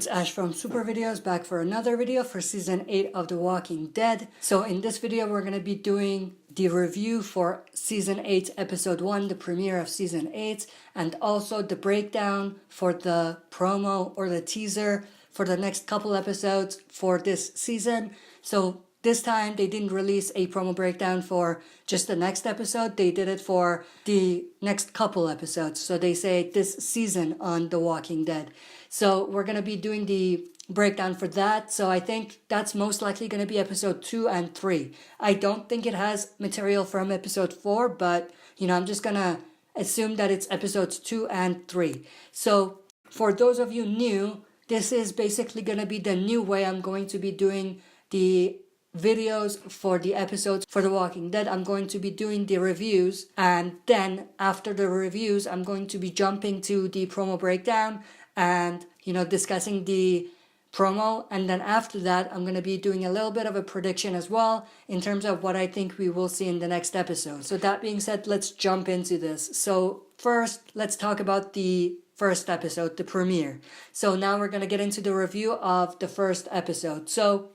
it's Ash from Super Videos back for another video for season 8 of The Walking Dead. So in this video we're going to be doing the review for season 8 episode 1, the premiere of season 8, and also the breakdown for the promo or the teaser for the next couple episodes for this season. So this time they didn't release a promo breakdown for just the next episode, they did it for the next couple episodes. So they say this season on The Walking Dead. So we're going to be doing the breakdown for that. So I think that's most likely going to be episode 2 and 3. I don't think it has material from episode 4, but I'm just going to assume that it's episodes 2 and 3. So for those of you new, this is basically going to be the new way I'm going to be doing the videos for the episodes for The Walking Dead. I'm going to be doing the reviews, and then after the reviews I'm going to be jumping to the promo breakdown and discussing the promo, and then after that I'm going to be doing a little bit of a prediction as well in terms of what I think we will see in the next episode. So that being said, let's jump into this. So first, let's talk about the first episode, the premiere. So now we're going to get into the review of the first episode. So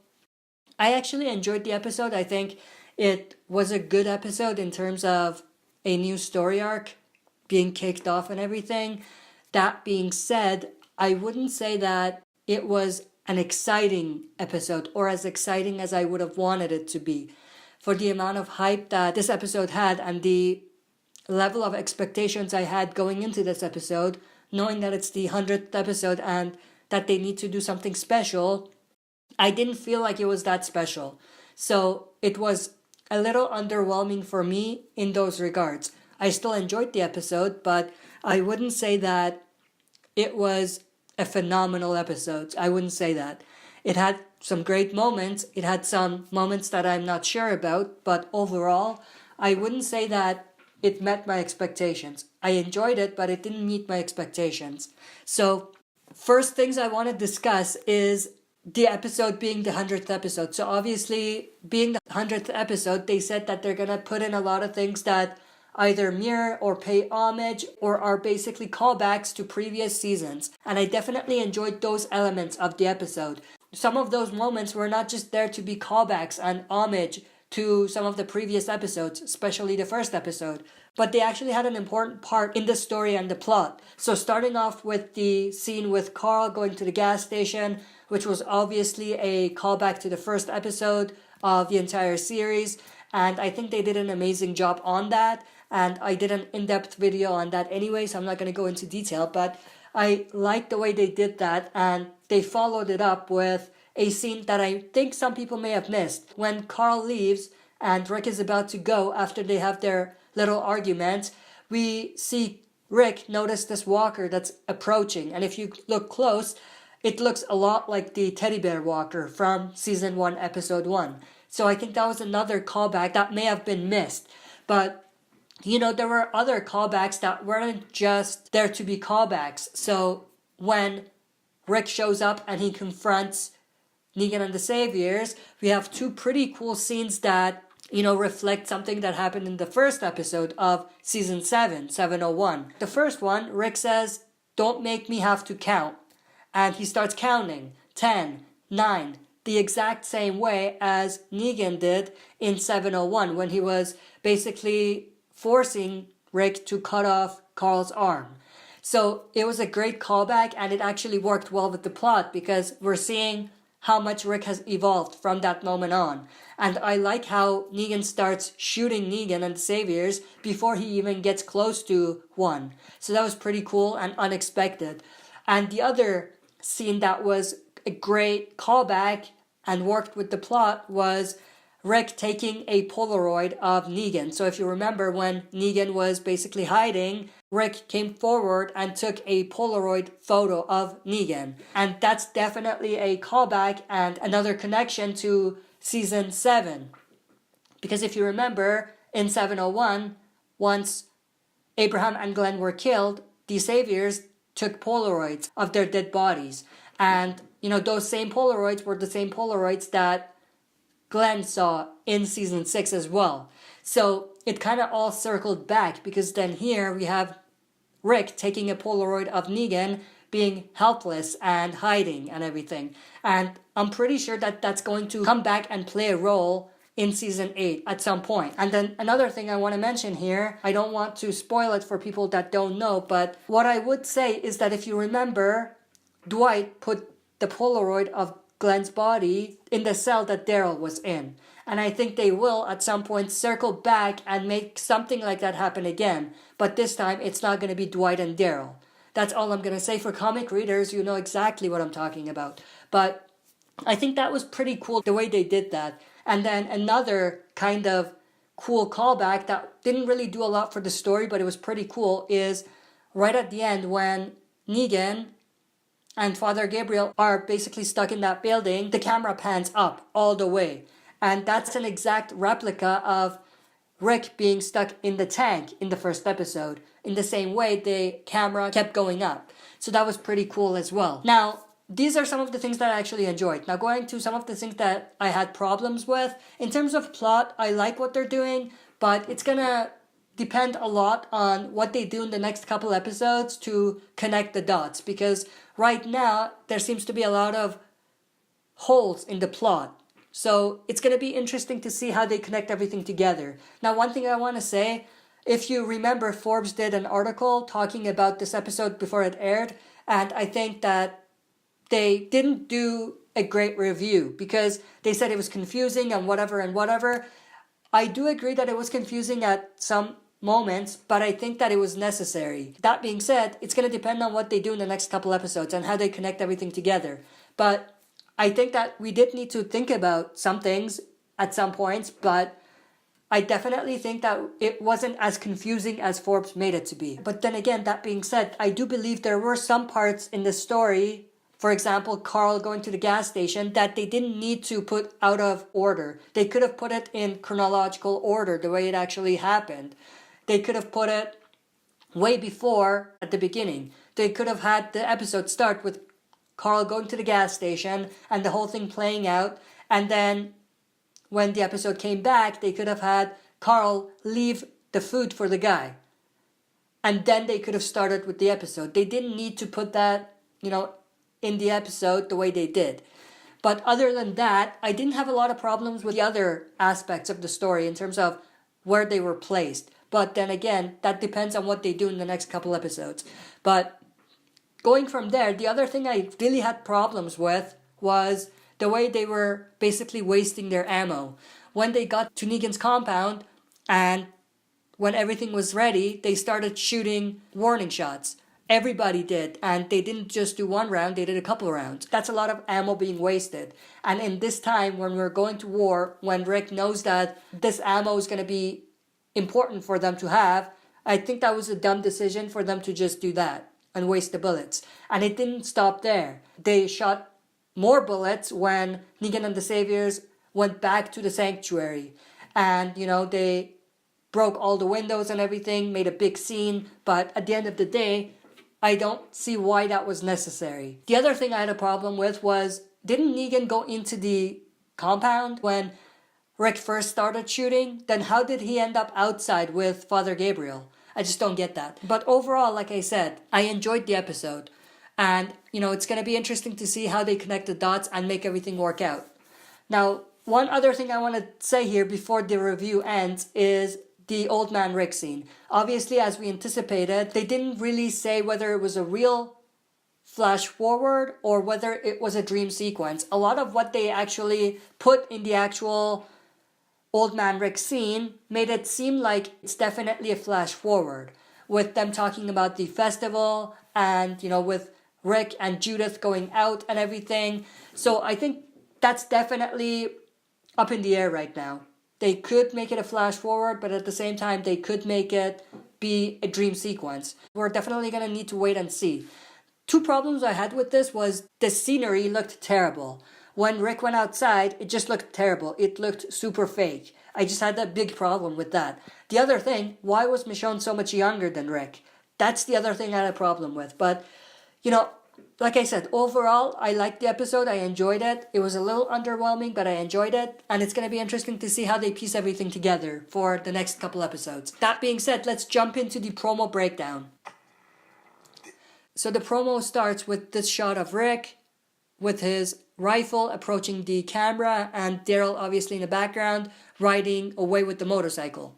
I actually enjoyed the episode. I think it was a good episode in terms of a new story arc being kicked off and everything. That being said, I wouldn't say that it was an exciting episode or as exciting as I would have wanted it to be. For the amount of hype that this episode had and the level of expectations I had going into this episode, knowing that it's the 100th episode and that they need to do something special, I didn't feel like it was that special. So it was a little underwhelming for me in those regards. I still enjoyed the episode, but I wouldn't say that it was a phenomenal episode. I wouldn't say that. It had some great moments. It had some moments that I'm not sure about, but overall, I wouldn't say that it met my expectations. I enjoyed it, but it didn't meet my expectations. So first things I want to discuss is the episode being the 100th episode. So obviously, being the 100th episode, they said that they're going to put in a lot of things that either mirror or pay homage or are basically callbacks to previous seasons. And I definitely enjoyed those elements of the episode. Some of those moments were not just there to be callbacks and homage to some of the previous episodes, especially the first episode, but they actually had an important part in the story and the plot. So starting off with the scene with Carl going to the gas station, which was obviously a callback to the first episode of the entire series, and I think they did an amazing job on that, and I did an in-depth video on that anyway, so I'm not going to go into detail, but I liked the way they did that, and they followed it up with a scene that I think some people may have missed. When Carl leaves and Rick is about to go after they have their little argument, we see Rick notice this walker that's approaching, and if you look close, it looks a lot like the teddy bear walker from season 1 episode 1. So I think that was another callback that may have been missed, but there were other callbacks that weren't just there to be callbacks. So when Rick shows up and he confronts Negan and the Saviors, we have two pretty cool scenes that, reflect something that happened in the first episode of season 7, 701. The first one, Rick says, "Don't make me have to count." And he starts counting, 10, 9, the exact same way as Negan did in 701 when he was basically forcing Rick to cut off Carl's arm. So it was a great callback, and it actually worked well with the plot because we're seeing how much Rick has evolved from that moment on. And I like how Negan starts shooting Negan and the Saviors before he even gets close to one. So that was pretty cool and unexpected. And the other scene that was a great callback and worked with the plot was Rick taking a Polaroid of Negan. So if you remember, when Negan was basically hiding, Rick came forward and took a Polaroid photo of Negan. And that's definitely a callback and another connection to season 7. Because if you remember, in 701, once Abraham and Glenn were killed, the Saviors took Polaroids of their dead bodies. And, those same Polaroids were the same Polaroids that Glenn saw in season 6 as well. So it kind of all circled back, because then here we have Rick taking a Polaroid of Negan being helpless and hiding and everything. And I'm pretty sure that that's going to come back and play a role in season 8 at some point. And then another thing I want to mention here, I don't want to spoil it for people that don't know, but what I would say is that if you remember, Dwight put the Polaroid of Glenn's body in the cell that Daryl was in. And I think they will at some point circle back and make something like that happen again. But this time it's not going to be Dwight and Daryl. That's all I'm going to say. For comic readers, you know exactly what I'm talking about. But I think that was pretty cool the way they did that. And then another kind of cool callback that didn't really do a lot for the story, but it was pretty cool, is right at the end when Negan and Father Gabriel are basically stuck in that building, the camera pans up all the way. And that's an exact replica of Rick being stuck in the tank in the first episode. In the same way, the camera kept going up. So that was pretty cool as well. Now, these are some of the things that I actually enjoyed. Now going to some of the things that I had problems with. In terms of plot, I like what they're doing, but it's gonna depend a lot on what they do in the next couple episodes to connect the dots. Because right now, there seems to be a lot of holes in the plot. So it's gonna be interesting to see how they connect everything together. Now one thing I want to say, if you remember, Forbes did an article talking about this episode before it aired, and I think that they didn't do a great review because they said it was confusing and whatever. I do agree that it was confusing at some moments, but I think that it was necessary. That being said, it's going to depend on what they do in the next couple episodes and how they connect everything together. But I think that we did need to think about some things at some points, but I definitely think that it wasn't as confusing as Forbes made it to be. But then again, that being said, I do believe there were some parts in the story, for example, Carl going to the gas station, that they didn't need to put out of order. They could have put it in chronological order, the way it actually happened. They could have put it way before at the beginning. They could have had the episode start with Carl going to the gas station and the whole thing playing out. And then when the episode came back, they could have had Carl leave the food for the guy. And then they could have started with the episode. They didn't need to put that, in the episode the way they did. But other than that, I didn't have a lot of problems with the other aspects of the story in terms of where they were placed. But then again, that depends on what they do in the next couple episodes. But going from there, the other thing I really had problems with was the way they were basically wasting their ammo. When they got to Negan's compound and when everything was ready, they started shooting warning shots. Everybody did, and they didn't just do one round, they did a couple of rounds. That's a lot of ammo being wasted. And in this time, when we're going to war, when Rick knows that this ammo is going to be important for them to have, I think that was a dumb decision for them to just do that and waste the bullets. And it didn't stop there. They shot more bullets when Negan and the Saviors went back to the sanctuary. And, they broke all the windows and everything, made a big scene. But at the end of the day, I don't see why that was necessary. The other thing I had a problem with was, didn't Negan go into the compound when Rick first started shooting? Then how did he end up outside with Father Gabriel? I just don't get that. But overall, like I said, I enjoyed the episode. And, it's going to be interesting to see how they connect the dots and make everything work out. Now, one other thing I want to say here before the review ends is the old man Rick scene. Obviously, as we anticipated, they didn't really say whether it was a real flash forward or whether it was a dream sequence. A lot of what they actually put in the actual old man Rick scene made it seem like it's definitely a flash forward, with them talking about the festival and, with Rick and Judith going out and everything. So I think that's definitely up in the air right now. They could make it a flash forward, but at the same time, they could make it be a dream sequence. We're definitely going to need to wait and see. Two problems I had with this was the scenery looked terrible. When Rick went outside, it just looked terrible. It looked super fake. I just had that big problem with that. The other thing, why was Michonne so much younger than Rick? That's the other thing I had a problem with. But, like I said, overall, I liked the episode. I enjoyed it. It was a little underwhelming, but I enjoyed it. And it's going to be interesting to see how they piece everything together for the next couple episodes. That being said, let's jump into the promo breakdown. So the promo starts with this shot of Rick with his rifle approaching the camera and Daryl obviously in the background riding away with the motorcycle.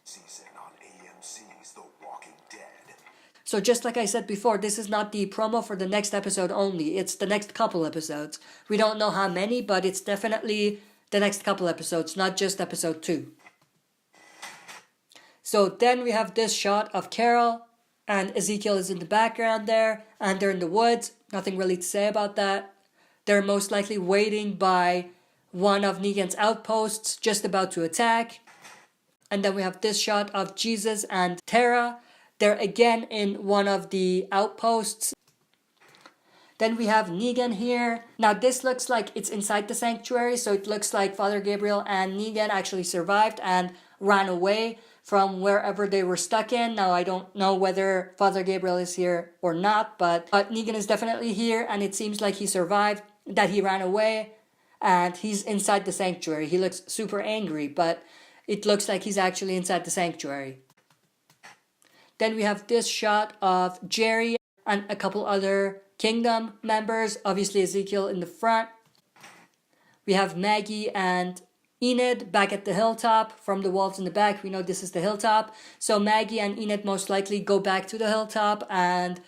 Season on AMC's The Walking Dead. So just like I said before, this is not the promo for the next episode only. It's the next couple episodes. We don't know how many, but it's definitely the next couple episodes, not just episode 2. So then we have this shot of Carol and Ezekiel is in the background there and they're in the woods. Nothing really to say about that. They're most likely waiting by one of Negan's outposts, just about to attack. And then we have this shot of Jesus and Tara. They're again in one of the outposts. Then we have Negan here. Now this looks like it's inside the sanctuary, so it looks like Father Gabriel and Negan actually survived and ran away from wherever they were stuck in. Now I don't know whether Father Gabriel is here or not, but Negan is definitely here and it seems like he survived, that he ran away and he's inside the sanctuary. He looks super angry, but it looks like he's actually inside the sanctuary. Then we have this shot of Jerry and a couple other Kingdom members, obviously Ezekiel in the front. We have Maggie and Enid back at the hilltop from the walls in the back. We know this is the hilltop. So Maggie and Enid most likely go back to the hilltop and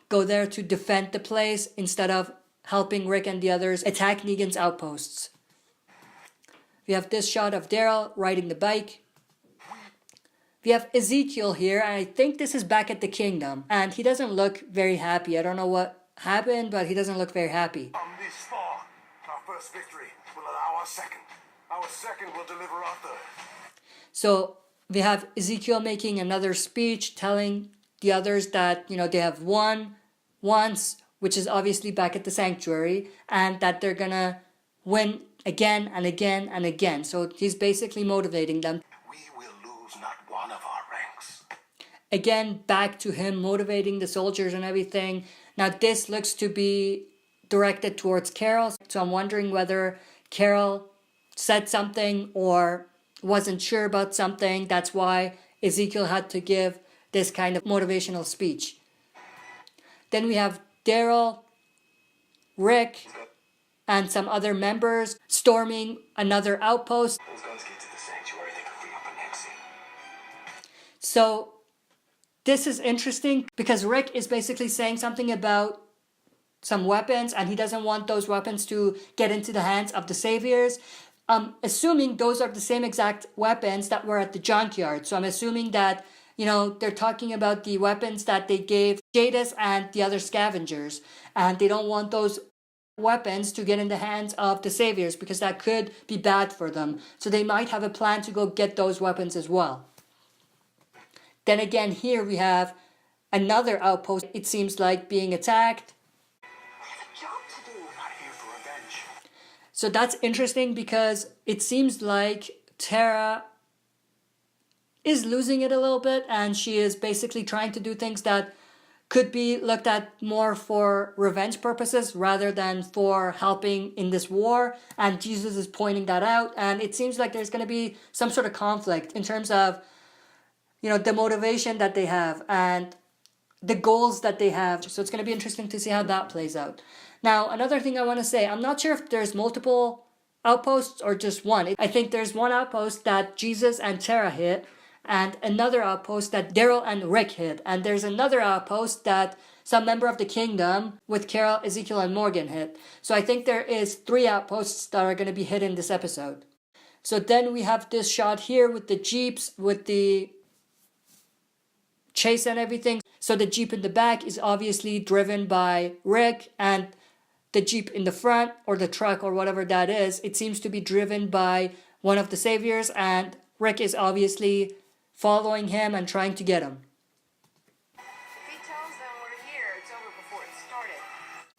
go there to defend the place instead of helping Rick and the others attack Negan's outposts. We have this shot of Daryl riding the bike. We have Ezekiel here, and I think this is back at the Kingdom. And he doesn't look very happy. I don't know what happened, but he doesn't look very happy. Come this far. Our first victory will allow our second. Our second will deliver our third. So we have Ezekiel making another speech telling the others that, they have won once, which is obviously back at the sanctuary, and that they're gonna win again and again and again. So he's basically motivating them. We will lose not one of our ranks. Again, back to him motivating the soldiers and everything. Now this looks to be directed towards Carol, so I'm wondering whether Carol said something or wasn't sure about something. That's why Ezekiel had to give this kind of motivational speech. Then we have Daryl, Rick, and some other members storming another outpost. Those guns get to the sanctuary, they can free up an exit. So this is interesting because Rick is basically saying something about some weapons and he doesn't want those weapons to get into the hands of the saviors. I'm assuming those are the same exact weapons that were at the junkyard. So I'm assuming that, they're talking about the weapons that they gave Jadis and the other scavengers. And they don't want those weapons to get in the hands of the saviors because that could be bad for them. So they might have a plan to go get those weapons as well. Then again, here we have another outpost, it seems like, being attacked. We have a job to do. We're not here for revenge. So that's interesting because it seems like Tara is losing it a little bit and she is basically trying to do things that could be looked at more for revenge purposes rather than for helping in this war. And Jesus is pointing that out. And it seems like there's going to be some sort of conflict in terms of, the motivation that they have and the goals that they have. So it's going to be interesting to see how that plays out. Now, another thing I want to say, I'm not sure if there's multiple outposts or just one. I think there's one outpost that Jesus and Tara hit and another outpost that Daryl and Rick hit. And there's another outpost that some member of the Kingdom with Carol, Ezekiel, and Morgan hit. So I think there is 3 outposts that are going to be hit in this episode. So then we have this shot here with the Jeeps, with the chase and everything. So the Jeep in the back is obviously driven by Rick, and the Jeep in the front, or the truck, or whatever that is, it seems to be driven by one of the saviors, and Rick is obviously following him and trying to get him. If he tells them we're here, it's over before it started.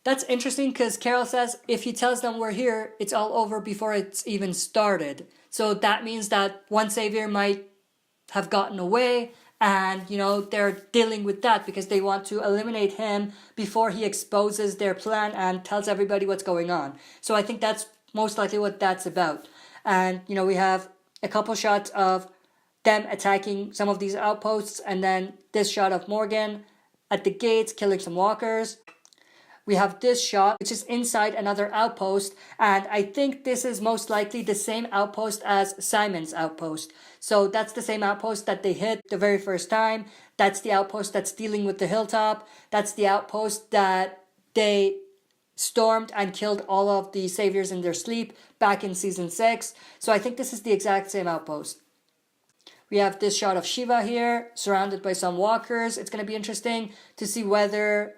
That's interesting because Carol says if he tells them we're here, it's all over before it's even started. So that means that one savior might have gotten away, and they're dealing with that because they want to eliminate him before he exposes their plan and tells everybody what's going on. So I think that's most likely what that's about. And we have a couple shots of them attacking some of these outposts, and then this shot of Morgan at the gates killing some walkers. We have this shot, which is inside another outpost, and I think this is most likely the same outpost as Simon's outpost. So that's the same outpost that they hit the very first time. That's the outpost that's dealing with the hilltop. That's the outpost that they stormed and killed all of the saviors in their sleep back in season 6. So I think this is the exact same outpost. We have this shot of Shiva here, surrounded by some walkers. It's going to be interesting to see whether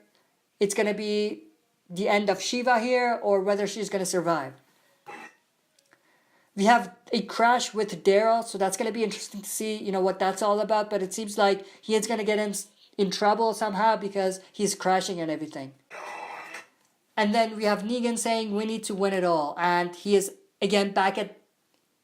it's going to be the end of Shiva here or whether she's going to survive. We have a crash with Daryl, so that's going to be interesting to see, what that's all about. But it seems like he is going to get in trouble somehow because he's crashing and everything. And then we have Negan saying, we need to win it all. And he is, again, back at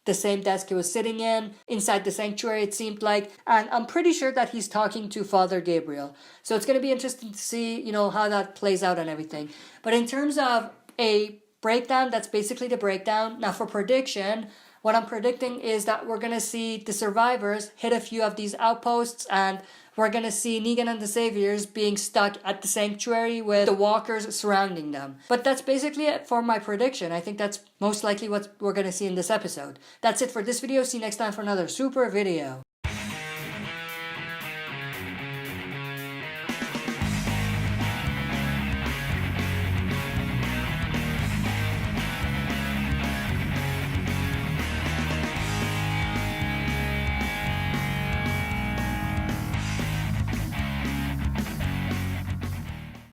the same desk he was sitting in, inside the sanctuary, it seemed like. And I'm pretty sure that he's talking to Father Gabriel. So it's going to be interesting to see, how that plays out and everything. But in terms of a breakdown, that's basically the breakdown. Now for prediction, what I'm predicting is that we're going to see the survivors hit a few of these outposts, and we're going to see Negan and the Saviors being stuck at the sanctuary with the walkers surrounding them. But that's basically it for my prediction. I think that's most likely what we're going to see in this episode. That's it for this video. See you next time for another super video.